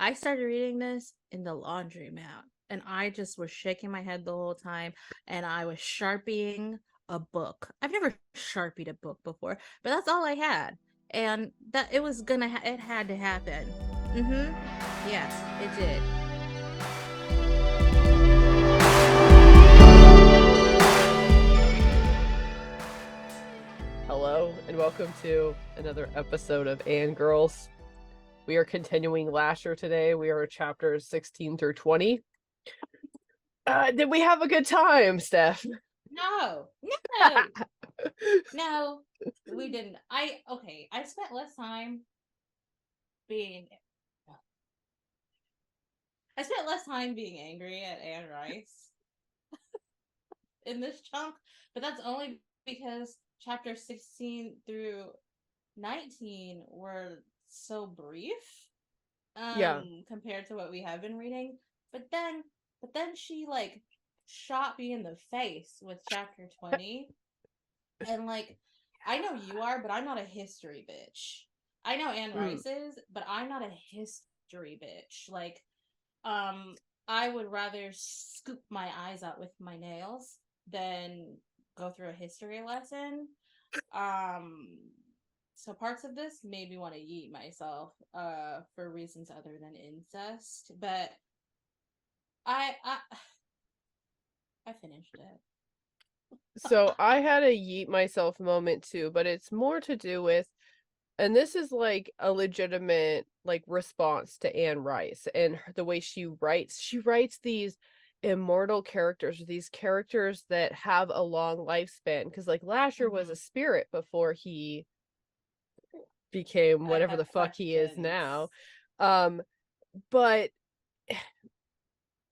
I started reading this in the laundromat, and I just was shaking my head the whole time, and I was sharpieing a book. I've never sharpied a book before, but that's all I had, and that it was it had to happen. Yes, it did. Hello, and welcome to another episode of Annegirls. We are continuing Lasher today. We are at chapters 16 through 20. Did we have a good time, Steph? No, no, we didn't. I spent less time being. I spent less time being angry at Anne Rice in this chunk, but that's only because chapter 16 through 19 were so brief Yeah. compared to what we have been reading. But then she like shot me in the face with chapter 20. And like, I know you are, but I'm not a history bitch. I know Anne Rice is, but I'm not a history bitch. Like, um, I would rather scoop my eyes out with my nails than go through a history lesson. Um, so parts of this made me want to yeet myself, for reasons other than incest. But I, I, I finished it. So I had a yeet myself moment too, but it's more to do with, and this is like a legitimate like response to Anne Rice and the way she writes. She writes these immortal characters, these characters that have a long lifespan. Because like Lasher was a spirit before he became I whatever have the fuck he is questions. now. But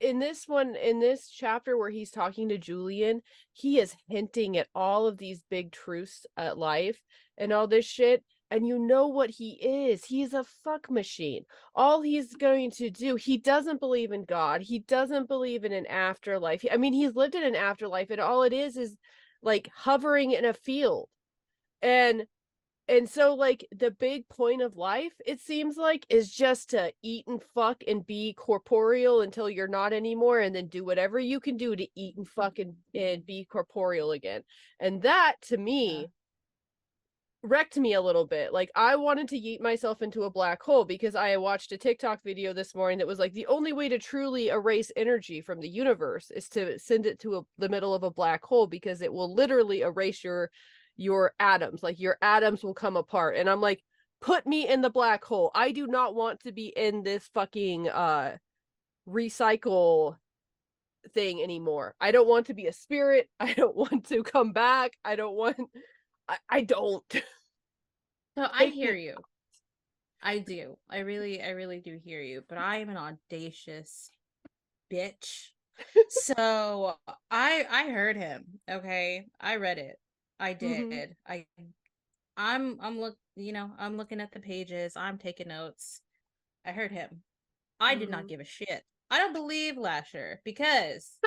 in this chapter where he's talking to Julian, he is hinting at all of these big truths at life and all this shit. And you know what he is. He's a fuck machine. All he's going to do, he doesn't believe in God. He doesn't believe in an afterlife. I mean, he's lived in an afterlife, and all it is like hovering in a field. And so, like, the big point of life, it seems like, is just to eat and fuck and be corporeal until you're not anymore, and then do whatever you can do to eat and fuck and be corporeal again. And that, to me, wrecked me a little bit. Like, I wanted to yeet myself into a black hole because I watched a TikTok video this morning that was like, the only way to truly erase energy from the universe is to send it to the middle of a black hole, because it will literally erase your atoms. Like, your atoms will come apart. And I'm like, put me in the black hole. I do not want to be in this fucking recycle thing anymore. I don't want to be a spirit. I don't want to come back. I don't. So I hear you. I do. I really do hear you. But I am an audacious bitch. So I heard him. Okay, I read it. I did. Mm-hmm. I'm looking at the pages. I'm taking notes. I heard him. I did not Mm-hmm. give a shit. I don't believe Lasher because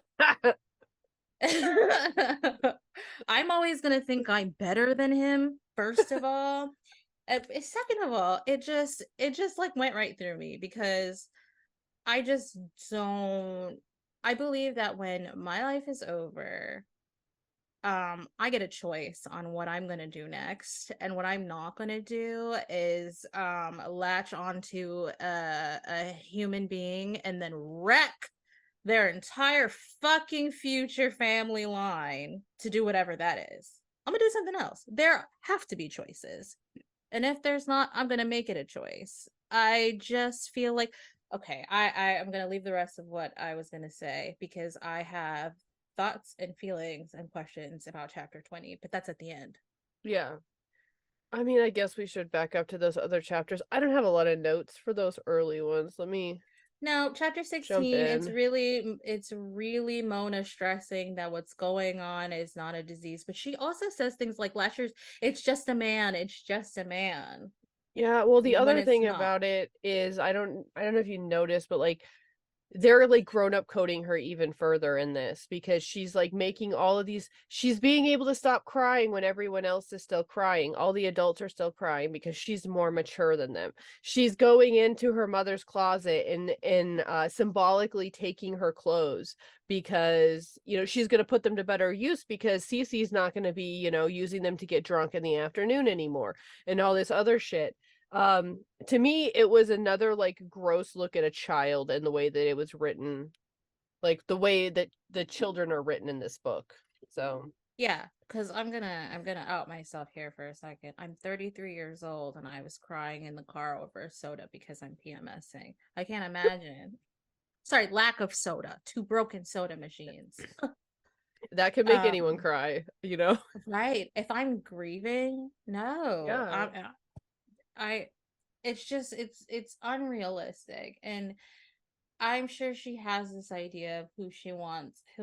I'm always gonna think I'm better than him. First of all, second of all, it just like went right through me because I just don't. I believe that when my life is over, I get a choice on what I'm gonna do next, and what I'm not gonna do is latch onto a human being and then wreck their entire fucking future family line to do whatever that is. I'm gonna do something else. There have to be choices. And if there's not, I'm gonna make it a choice. I just feel like okay, I'm gonna leave the rest of what I was gonna say because I have thoughts and feelings and questions about chapter 20, but that's at the end. Yeah. I mean, I guess we should back up to those other chapters. I don't have a lot of notes for those early ones. Let me No, chapter jump 16, in. it's really Mona stressing that what's going on is not a disease, but she also says things like Lasher's it's just a man, it's just a man, Yeah, well, the when other it's thing not. about it is I don't know if you noticed, but like they're like grown up coding her even further in this, because she's like making all of these, she's being able to stop crying when everyone else is still crying. All the adults are still crying because she's more mature than them. She's going into her mother's closet and symbolically taking her clothes, because she's going to put them to better use, because Cece's not going to be using them to get drunk in the afternoon anymore, and all this other shit. To me, it was another like gross look at a child, and the way that it was written, like the way that the children are written in this book. So Yeah, because I'm gonna out myself here for a second. I'm 33 years old and I was crying in the car over a soda because I'm PMSing. I can't imagine. Sorry, lack of soda. Two broken soda machines. that could make anyone um, cry, right. If I'm grieving, no. Yeah. I it's just it's unrealistic, and I'm sure she has this idea of who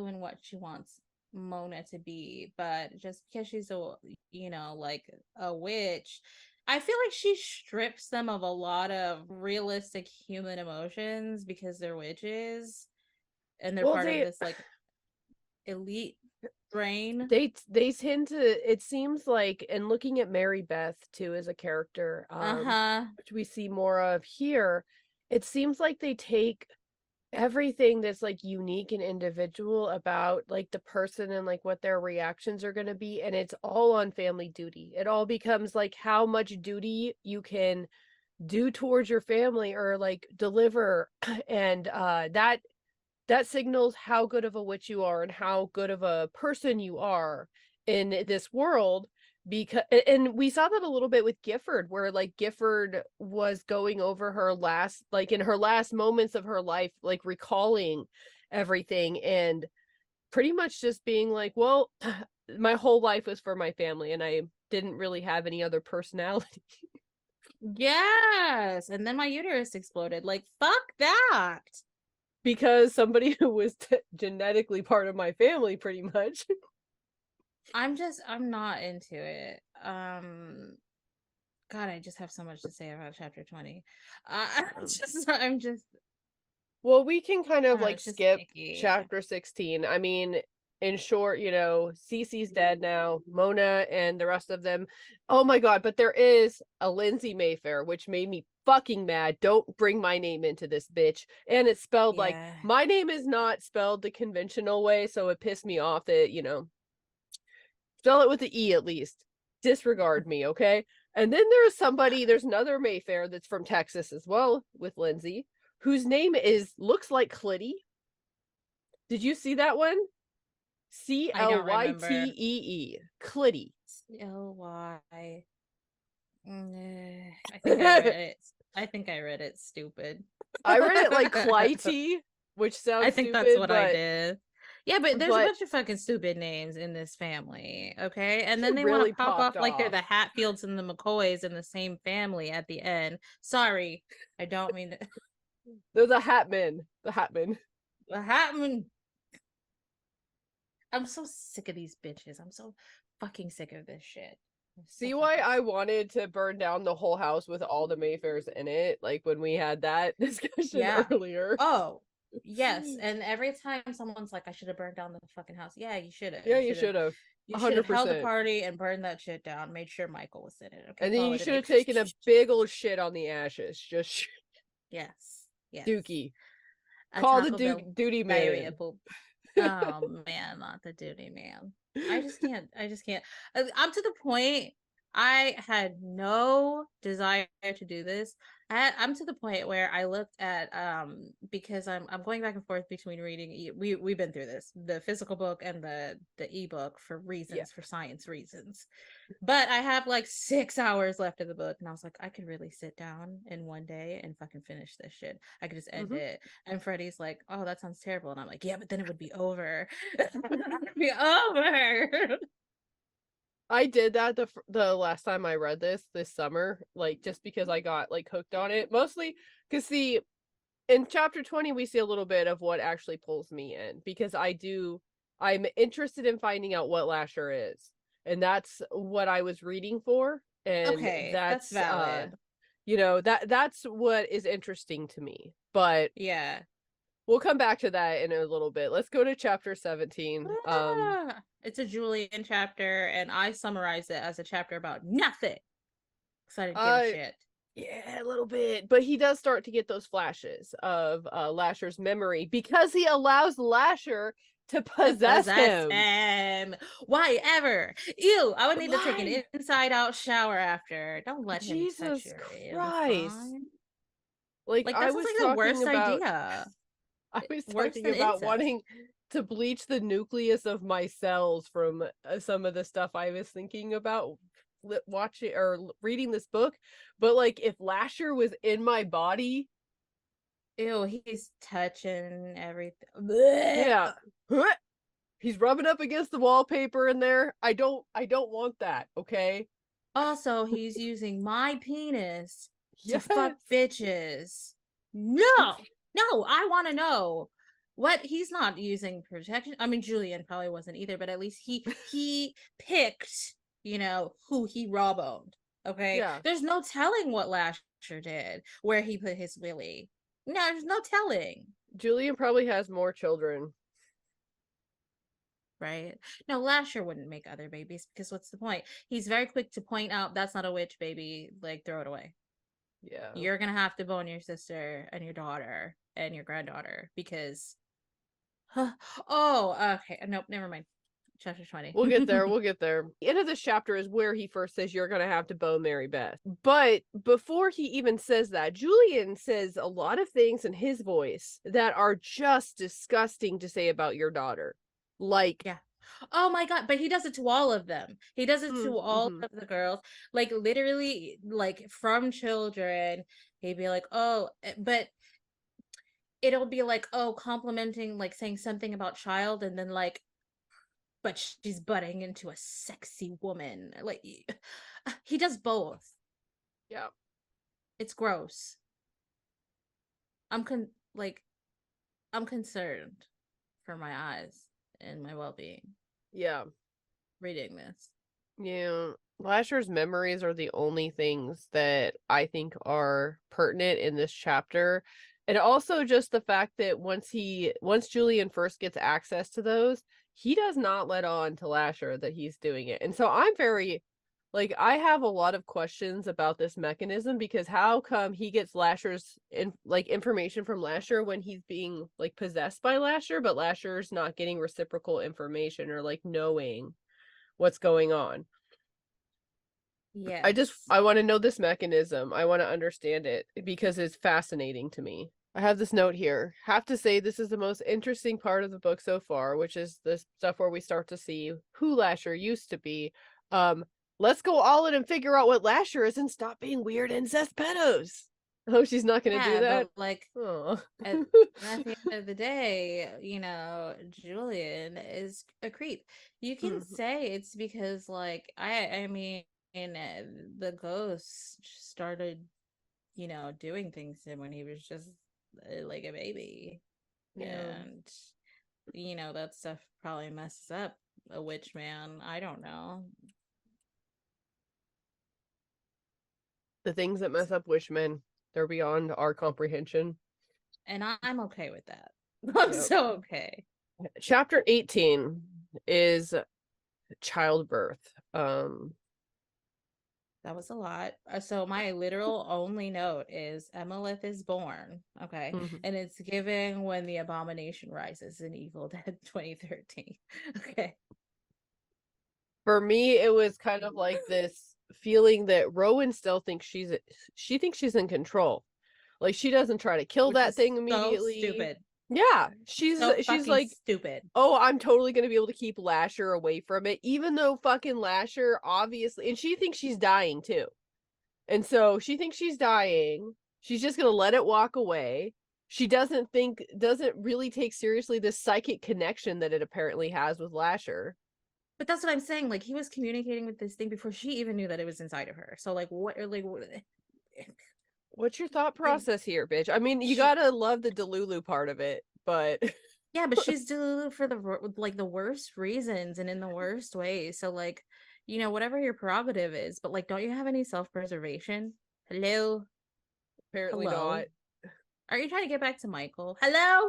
and what she wants Mona to be, but just because she's like a witch, I feel like she strips them of a lot of realistic human emotions because they're witches and they're Well, part of this like elite brain. they tend to, it seems like, and looking at Mary Beth too as a character, Uh-huh. which we see more of here, it seems like they take everything that's like unique and individual about like the person and like what their reactions are going to be, and it's all on family duty. It all becomes like how much duty you can do towards your family or like deliver, and that signals how good of a witch you are and how good of a person you are in this world. Because, and we saw that a little bit with Gifford, where like Gifford was going over her last, like in her last moments of her life, like recalling everything and pretty much just being like, well, my whole life was for my family and I didn't really have any other personality. Yes. And then my uterus exploded. Like, fuck that. Because somebody who was genetically part of my family, pretty much. I'm not into it. God, I just have so much to say about chapter 20. I'm just Well, we can kind I of don't know, like it's just skip icky. chapter 16. I mean, in short, Cece's dead now, Mona and the rest of them. Oh my god, but there is a Lindsay Mayfair, which made me fucking mad. Don't bring my name into this, bitch. And it's spelled like, Yeah. my name is not spelled the conventional way, so it pissed me off that, spell it with the E at least. Disregard me, okay? And then there's another Mayfair that's from Texas as well with Lindsay, whose name looks like Clitty. Did you see that one? I don't remember. Clytee. Clitty. Ly. I think I read it. I think I read it stupid. I read it like Clitey, which I sounds think that's stupid, what I did. Yeah, but there's a but bunch of fucking stupid names in this family, okay? And she then they want really to pop off popped like they're off. the Hatfields and the McCoys in the same family at the end. Sorry, I don't mean to. They're the Hatmen. The Hatmen. The Hatman. I'm so sick of these bitches. I'm so fucking sick of this shit. See why I wanted to burn down the whole house with all the Mayfairs in it, like when we had that discussion Yeah. earlier. Oh, yes. And every time someone's like, I should have burned down the fucking house. Yeah, you should have. Yeah, you should have. You should have held a 100%. party and burned that shit down. Made sure Michael was in it. Okay, And then call you it a should day. have taken a big old shit on the ashes. Just Yes. Yes. Dookie. A Call the Taco Bell duty diarrhea man. poop. Oh man, not the duty man. I just can't. I just can't. I'm to the point. I had no desire to do this. I'm to the point where I looked at because I'm going back and forth between reading. We've been through this, the physical book and the ebook for Yeah. reasons, for science reasons. But I have like 6 hours left of the book, and I was like, I could really sit down in one day and fucking finish this shit. I could just end it. And Freddie's like, "Oh, that sounds terrible," and I'm like, "Yeah, but then it would be over. It would be over." I did that the last time I read this summer, like just because I got like hooked on it. Mostly because see, in chapter 20 we see a little bit of what actually pulls me in, because I'm interested in finding out what Lasher is. And that's what I was reading for. And Okay, that's that's valid. that's what is interesting to me. But Yeah. We'll come back to that in a little bit. Let's go to chapter 17. It's a Julian chapter, and I summarize it as a chapter about nothing. Because I didn't give a shit. Yeah, a little bit. But he does start to get those flashes of Lasher's memory because he allows Lasher to possess him. Why ever? Ew, I would need to take an inside-out shower after. Don't let him touch Jesus your Christ. Like I that was sounds like the worst about, idea. I was Worse talking than about incest. wanting to bleach the nucleus of my cells from some of the stuff I was thinking about watching or reading this book. But like, if Lasher was in my body, Ew, he's touching everything. yeah, he's rubbing up against the wallpaper in there. I don't want that. Okay. Also, he's using my penis to Yes. fuck bitches. No, I want to know what he's not using protection. I mean, Julian probably wasn't either, but at least he picked, who he raw boned. Okay, Yeah. there's no telling what Lasher did, where he put his willy. No, there's no telling. Julian probably has more children. Right? No, Lasher wouldn't make other babies because what's the point? He's very quick to point out that's not a witch baby, like throw it away. Yeah. You're gonna have to bone your sister and your daughter and your granddaughter because oh, okay. Nope, never mind. Chapter 20. We'll get there. We'll get there. The end of this chapter is where he first says you're gonna have to bone Mary Beth. But before he even says that, Julian says a lot of things in his voice that are just disgusting to say about your daughter. Like, yeah. Oh my god, but he does it to all of them. He does it to all mm-hmm. of the girls. Like literally, like from children, he'd be like, oh, but it'll be like, oh, complimenting, like saying something about child, and then like, but she's butting into a sexy woman. Like he does both. Yeah. It's gross. I'm concerned for my eyes and my well-being. Yeah. Reading this. Yeah. Lasher's memories are the only things that I think are pertinent in this chapter. And also just the fact that once Julian first gets access to those, he does not let on to Lasher that he's doing it. And so I'm very, like, I have a lot of questions about this mechanism because how come he gets Lasher's information from Lasher when he's being like possessed by Lasher, but Lasher's not getting reciprocal information or like knowing what's going on. Yeah. I want to know this mechanism. I want to understand it because it's fascinating to me. I have this note here. Have to say this is the most interesting part of the book so far, which is the stuff where we start to see who Lasher used to be. Let's go all in and figure out what Lasher is and stop being weird incest pedos. Oh, she's not going to do that? But like, oh. at the end of the day, Julian is a creep. You can say it's because, like, I mean, the ghost started, doing things to him when he was just like a baby. Yeah. And, that stuff probably messes up a witch man. I don't know. The things that mess up wishmen, they're beyond our comprehension. And I'm okay with that. I'm so okay. Chapter 18 is childbirth. That was a lot. So my literal only note is Emilith is born. Okay. Mm-hmm. And it's given when the abomination rises in Evil Dead 2013. Okay. For me, it was kind of like this feeling that Rowan still thinks she thinks she's in control. Like she doesn't try to kill that thing immediately. So stupid. Yeah, she's like stupid. Oh, I'm totally gonna be able to keep Lasher away from it, even though fucking Lasher obviously, and she thinks she's dying too, and so she thinks she's dying. She's just gonna let it walk away. She doesn't really take seriously this psychic connection that it apparently has with Lasher. But that's what I'm saying. Like he was communicating with this thing before she even knew that it was inside of her. So like, what's your thought process here, bitch? I mean, you gotta love the Delulu part of it, but yeah, but she's Delulu for the worst reasons and in the worst ways. So like, whatever your prerogative is, but like, don't you have any self-preservation? Hello? Apparently not. Are you trying to get back to Michael? Hello?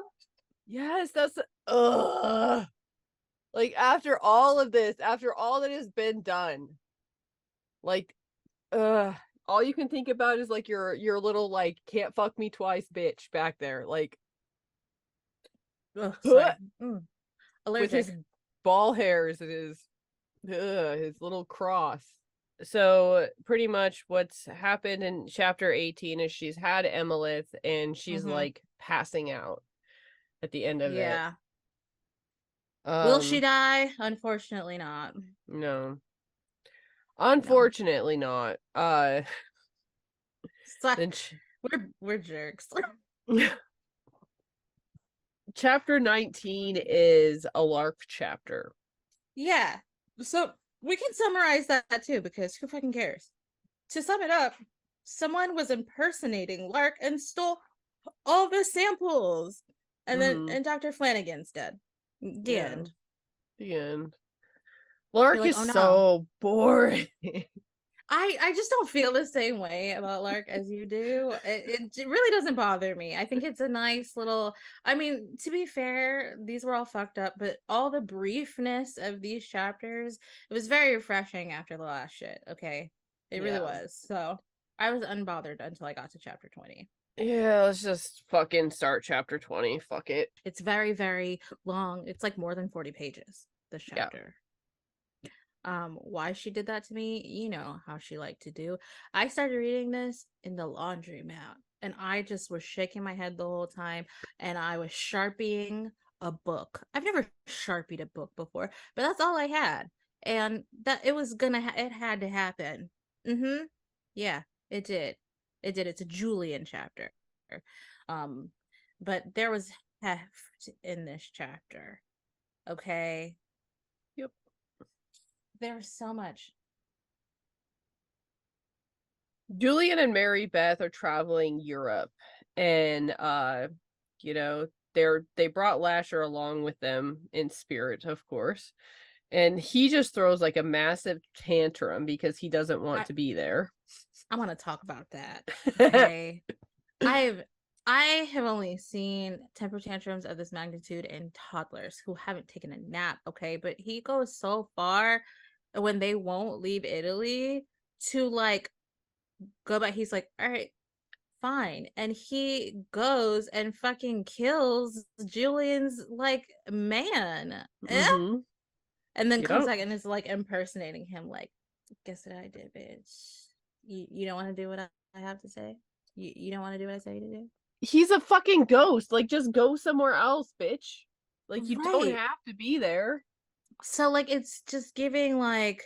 Yes, that's like after all of this, after all that has been done, like all you can think about is like your little like can't fuck me twice bitch back there, like Oh, sorry. with Allergic. his ball hairs and his little cross. So pretty much what's happened in chapter 18 is she's had Emilith and she's like passing out at the end of it. Yeah. Will she die? Unfortunately not. No. Unfortunately not. Then We're jerks. chapter 19 is a Lark chapter. Yeah. So we can summarize that too, because who fucking cares? To sum it up, someone was impersonating Lark and stole all the samples. And then Dr. Flanagan's dead. The end. The end. Lark like, is so boring. I just don't feel the same way about Lark as you do. It really doesn't bother me. I think it's a nice little, I mean, to be fair, these were all fucked up, but all the briefness of these chapters, it was very refreshing after the last shit, okay? It really was. So I was unbothered until I got to chapter 20. Yeah, let's just fucking start chapter 20. Fuck it. It's very, very long. It's like more than 40 pages, this chapter. Why she did that to me, you know how she liked to do. I started reading this in the laundromat and I just was shaking my head the whole time and I was sharpieing a book. I've never sharpied a book before, but that's all I had. And that it was gonna it had to happen. Yeah, it did. It's a Julian chapter. But there was heft in this chapter. Okay. There's so much. Julian and Mary Beth are traveling Europe, and you know, they brought Lasher along with them in spirit, of course. And he just throws like a massive tantrum because he doesn't want to be there. I want to talk about that. Okay. I have only seen temper tantrums of this magnitude in toddlers who haven't taken a nap, okay? But he goes so far when they won't leave Italy to like go back. He's like, all right, fine. And he goes and fucking kills Julian's like man. And then comes back and is like impersonating him, like, guess what I did, bitch. You don't want to do what I have to say? You don't want to do what I say to do? He's a fucking ghost. Like, just go somewhere else, bitch. Like, you don't have to be there. So, like, it's just giving, like,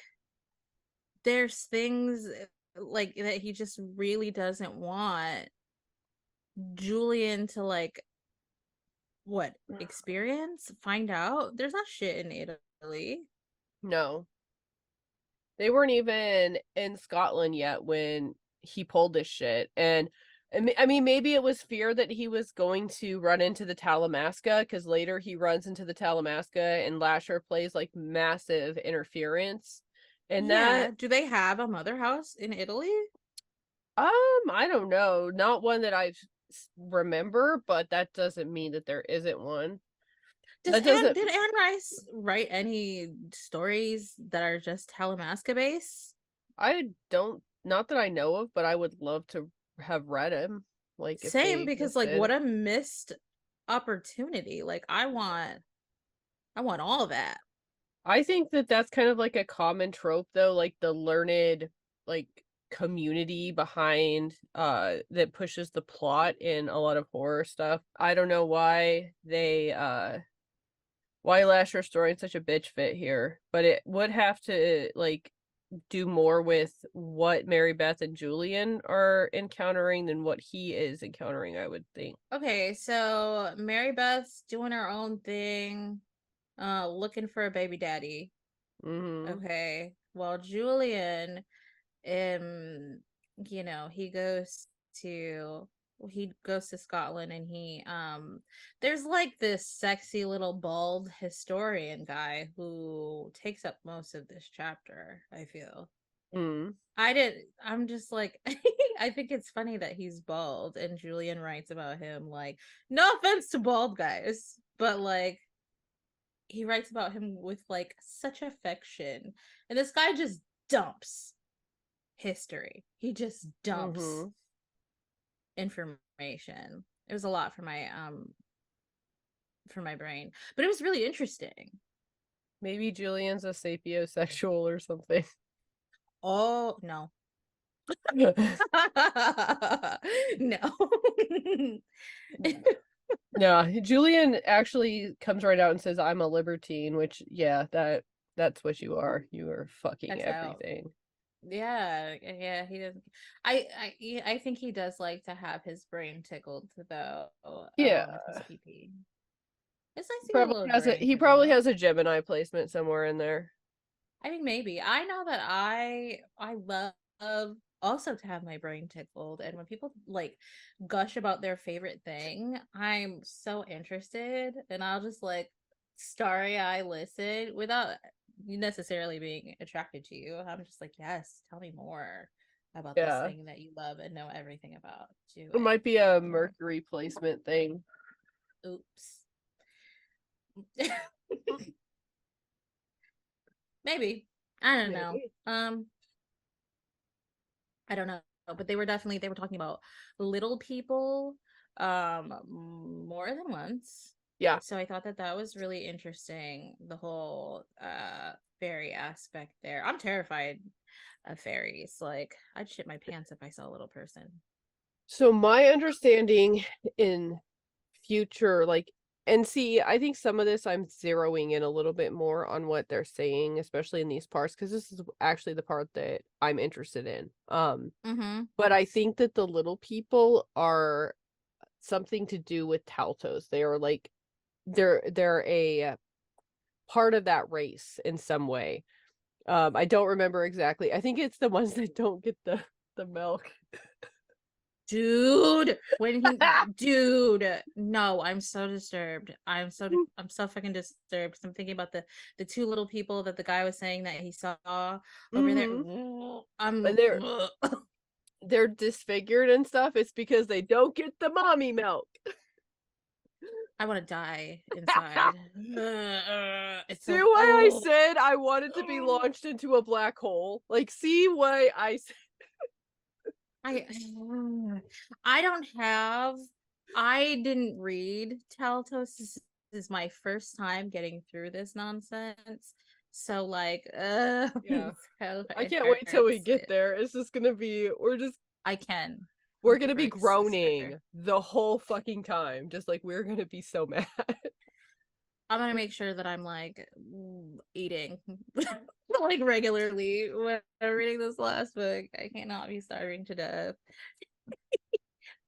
there's things, like, that he just really doesn't want Julian to, like, what, experience? Find out? There's not shit in Italy. No. They weren't even in Scotland yet when he pulled this shit. And I mean, maybe it was fear that he was going to run into the Talamasca, because later he runs into the Talamasca and Lasher plays like massive interference. And do they have a mother house in Italy? I don't know. Not one that I remember, but that doesn't mean that there isn't one. Did Anne Rice write any stories that are just Talamasca based? I don't, not that I know of, but I would love to have read him. Like, same, because like, what a missed opportunity. Like, I want all that. I think that that's kind of like a common trope, though, like the learned like community behind that pushes the plot in a lot of horror stuff. I don't know why why Lasher's throwing such a bitch fit here, but it would have to like do more with what Mary Beth and Julian are encountering than what he is encountering, I would think. Okay, so Mary Beth's doing her own thing, looking for a baby daddy. Okay, well, Julian, you know, he goes to Scotland, and he there's like this sexy little bald historian guy who takes up most of this chapter, I feel. I'm just like, I think it's funny that he's bald, and Julian writes about him like, no offense to bald guys, but like he writes about him with like such affection. And this guy just dumps history. He just dumps information. It was a lot for my brain, but it was really interesting. Maybe Julian's a sapiosexual or something. Oh no. No. No, Julian actually comes right out and says, "I'm a libertine," which, yeah, that's what you are. You are fucking That's out. everything. Yeah, he doesn't. I think he does like to have his brain tickled though. Yeah, With his PP. It's nice to get a little brain he probably tickled. has a Gemini placement somewhere in there. I mean, maybe. I know that I love also to have my brain tickled, and when people like gush about their favorite thing, I'm so interested, and I'll just like starry eye listen without necessarily being attracted to you. I'm just like, yes, tell me more about this Yeah, thing that you love and know everything about. Do it it. might be a Tell me more. Mercury placement thing. Oops. Maybe. I don't know. Maybe. I don't know, but they were talking about little people more than once. Yeah. So I thought that that was really interesting, the whole fairy aspect there. I'm terrified of fairies. Like I'd shit my pants if I saw a little person. So my understanding in future, like, and see, I think some of this I'm zeroing in a little bit more on what they're saying, especially in these parts, because this is actually the part that I'm interested in. But I think that the little people are something to do with Taltos. They are like they're a part of that race in some way. I don't remember exactly. I think it's the ones that don't get the milk. Dude, no, I'm so disturbed. I'm so fucking disturbed. I'm thinking about the two little people that the guy was saying that he saw over there. And they're disfigured and stuff. It's because they don't get the mommy milk. I want to die inside. It's See so why I said I wanted to be launched into a black hole? Like, see why I said I I don't have I didn't read Talatos. This is my first time getting through this nonsense. So like yeah. so I it can't wait till we hurts. get there. It's just gonna be I can. we're With gonna be Rick's sister. groaning the whole fucking time. Just like we're gonna be so mad. I'm gonna make sure that I'm like eating like regularly when I'm reading this last book. I cannot be starving to death.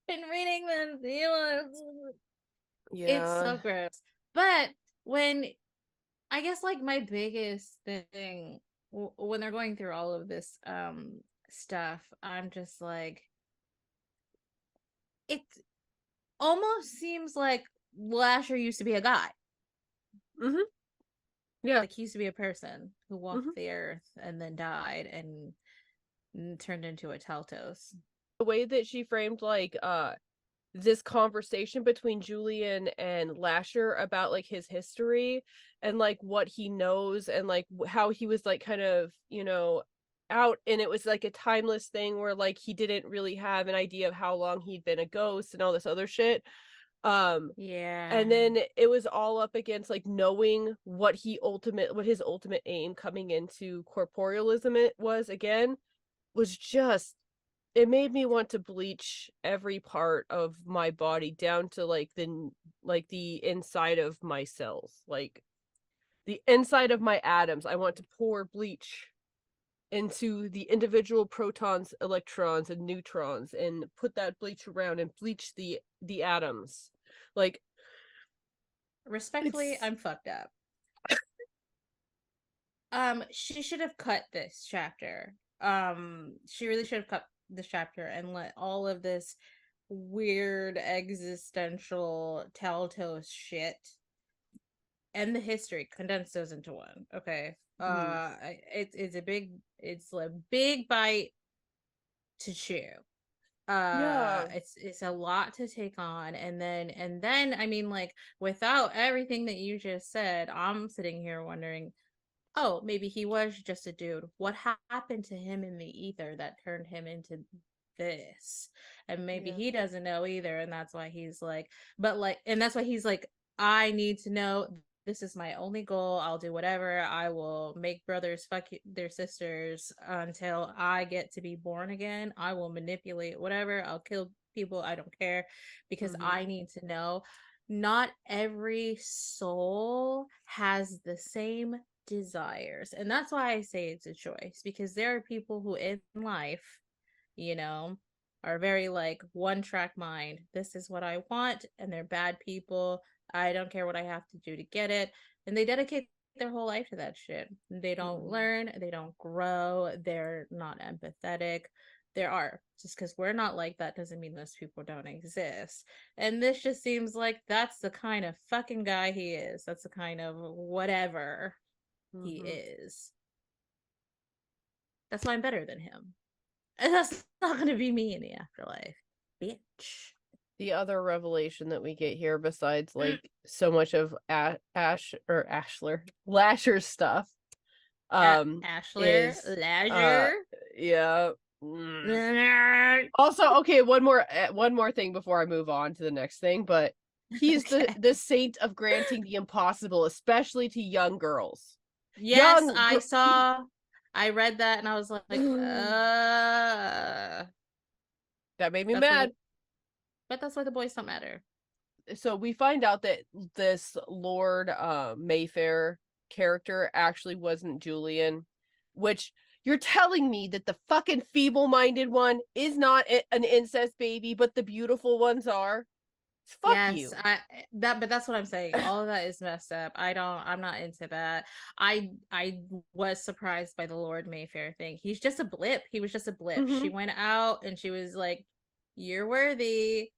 Been reading this. Yeah. It's so gross. But when I guess like my biggest thing when they're going through all of this stuff, I'm just like it almost seems like Lasher used to be a guy. Yeah. Like he used to be a person who walked the earth and then died and turned into a Teltos. The way that she framed like this conversation between Julian and Lasher about like his history and like what he knows and like how he was like kind of, out, and it was like a timeless thing where like he didn't really have an idea of how long he'd been a ghost and all this other shit. Yeah. And then it was all up against like knowing what his ultimate aim coming into corporealism it was again was just it made me want to bleach every part of my body down to like the inside of my cells, like the inside of my atoms. I want to pour bleach into the individual protons, electrons, and neutrons and put that bleach around and bleach the atoms. Like, respectfully, I'm fucked up. She should have cut this chapter. She really should have cut this chapter and let all of this weird existential Teltos shit and the history condense those into one. Okay. It's a big bite to chew. Yeah. It's a lot to take on. And then I mean, like, without everything that you just said, I'm sitting here wondering, oh, maybe he was just a dude. What happened to him in the ether that turned him into this? And maybe Yeah. he doesn't know either, and that's why he's like, but like, and that's why he's like, I need to know. This is my only goal. I'll do whatever. I will make brothers fuck their sisters until I get to be born again. I will manipulate whatever. I'll kill people. I don't care because Mm-hmm. I need to know. Not every soul has the same desires. And that's why I say it's a choice, because there are people who in life, you know, are very like one track mind. This is what I want, and they're bad people. I don't care what I have to do to get it. And they dedicate their whole life to that shit. They don't Mm-hmm. learn, they don't grow, they're not empathetic. There are. Just because we're not like that doesn't mean those people don't exist. And this just seems like that's the kind of fucking guy he is. That's the kind of whatever he Mm-hmm. is. That's why I'm better than him. And that's not going to be me in the afterlife. Bitch. The other revelation that we get here, besides like so much of Lasher's stuff, Ashler, is Lasher. yeah. Also, okay, one more thing before I move on to the next thing, but he's Okay. the saint of granting the impossible, especially to young girls. Yes, I read that and I was like, That made me that's why mad. but that's why the boys don't matter. So we find out that this Lord Mayfair character actually wasn't Julian, which you're telling me that the fucking feeble-minded one is not an incest baby, but the beautiful ones are. Fuck Yes, you. but that's what I'm saying. All of that is messed up. I'm not into that. I was surprised by the Lord Mayfair thing. He's just a blip. He was just a blip. Mm-hmm. She went out and she was like, "You're worthy.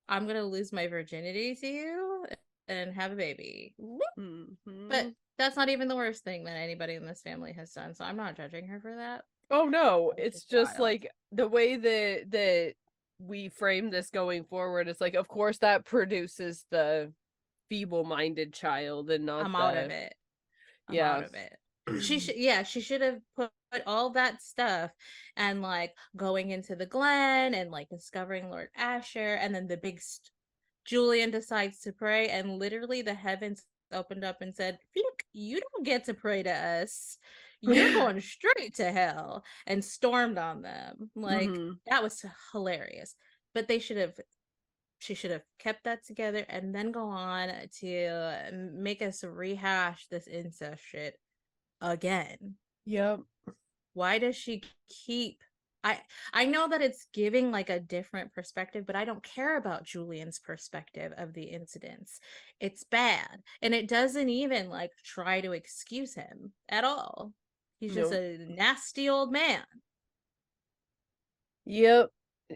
I'm gonna lose my virginity to you and have a baby." But Mm-hmm. that's not even the worst thing that anybody in this family has done. So I'm not judging her for that. Oh no, It's it's just just wild. like the way that we frame this going forward. It's like, of course, that produces the feeble-minded child and not I'm out of the it. I'm out yeah. of it. She should have put all that stuff and like going into the Glen and like discovering Lord Asher, and then the big Julian decides to pray, and literally the heavens opened up and said, "Look, you don't get to pray to us. You're going straight to hell," and stormed on them. Like, Mm-hmm. that was hilarious. But she should have kept that together and then go on to make us rehash this incest shit again. Yep. Why does she keep I I know that it's giving like a different perspective, but I don't care about Julian's perspective of the incidents. It's bad. And it doesn't even like try to excuse him at all. He's just Nope. a nasty old man. Yep.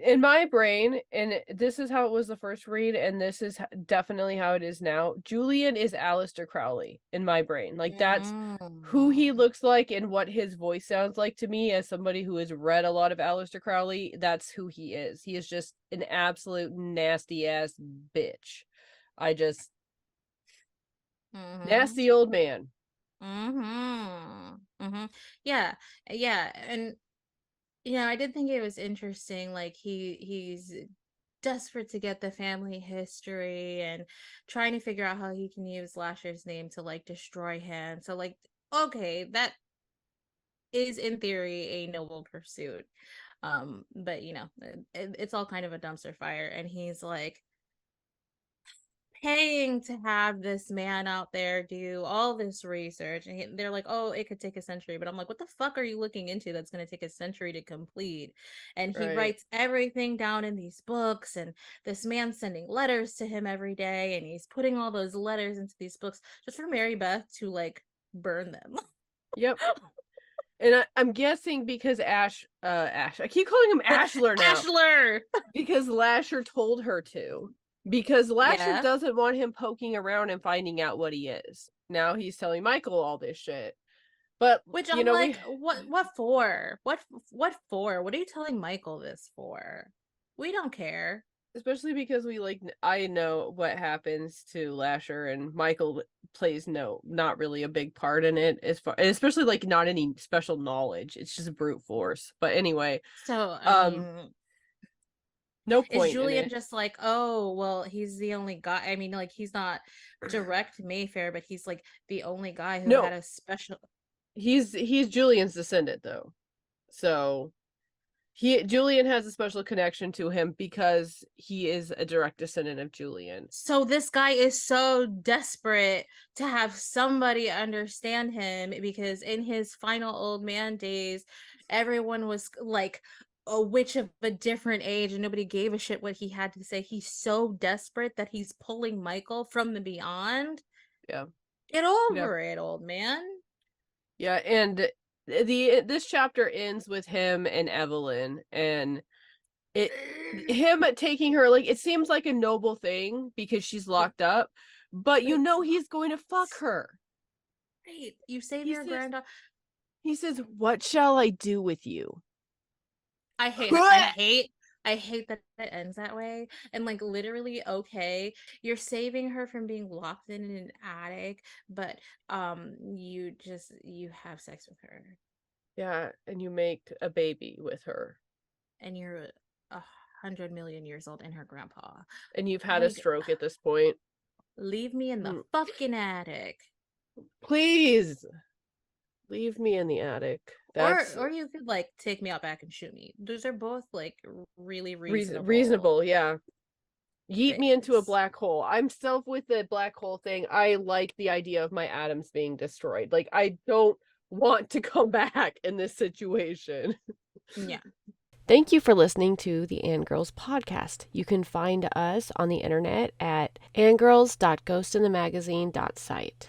In my brain, and this is how it was the first read, and this is definitely how it is now. Julian is Aleister Crowley in my brain. Like, that's who he Mm. looks like and what his voice sounds like to me as somebody who has read a lot of Aleister Crowley. That's who he is. He is just an absolute nasty ass bitch. I just Mhm. nasty old man. Mhm. Mhm. Yeah. Yeah, and yeah, I did think it was interesting. Like he's desperate to get the family history and trying to figure out how he can use Lasher's name to like destroy him. So like, okay, that is in theory a noble pursuit. But it's all kind of a dumpster fire, and he's like paying to have this man out there do all this research, and they're like, oh, it could take a century, but I'm like, what the fuck are you looking into that's going to take a century to complete? And he Right. writes everything down in these books, and this man's sending letters to him every day, and he's putting all those letters into these books just for Mary Beth to like burn them. Yep. And I'm guessing because Ash, I keep calling him Ashler now. Ashler. Because Lasher told her to. Because Lasher Yeah. doesn't want him poking around and finding out what he is. Now he's telling Michael all this shit. But Which you I'm know, we like, what for? What for? What are you telling Michael this for? We don't care. Especially because I know what happens to Lasher, and Michael plays not really a big part in it, especially like not any special knowledge. It's just brute force. But anyway, So, I um, mean, no is point in Julian it. just like, oh, well, he's the only guy? I mean, like, he's not direct Mayfair, but he's like the only guy who had No, a special. he's Julian's descendant though, so Julian has a special connection to him because he is a direct descendant of Julian. So this guy is so desperate to have somebody understand him because in his final old man days, everyone was like a witch of a different age and nobody gave a shit what he had to say. He's so desperate that he's pulling Michael from the beyond. Yeah. Get Yeah. over it, old man. Yeah, and this chapter ends with him and Evelyn, and him taking her, like, it seems like a noble thing because she's locked up, but he's going to fuck her. Right. You save He your says, granddaughter. "What shall I do with you?" I hate that it ends that way. And like literally, okay, you're saving her from being locked in an attic, but you have sex with her. Yeah, and you make a baby with her. And you're 100 million years old and her grandpa. And you've had a Like, stroke at this point. leave me in the fucking attic. Please. Leave me in the attic. Or you could like take me out back and shoot me. Those are both like really reasonable. Reasonable, yeah. Yeet things. me into a black hole. I'm still with the black hole thing. I like the idea of my atoms being destroyed. Like, I don't want to come back in this situation. Yeah. Thank you for listening to the Annegirls Podcast. You can find us on the internet at annegirls.ghostinthemagazine.site.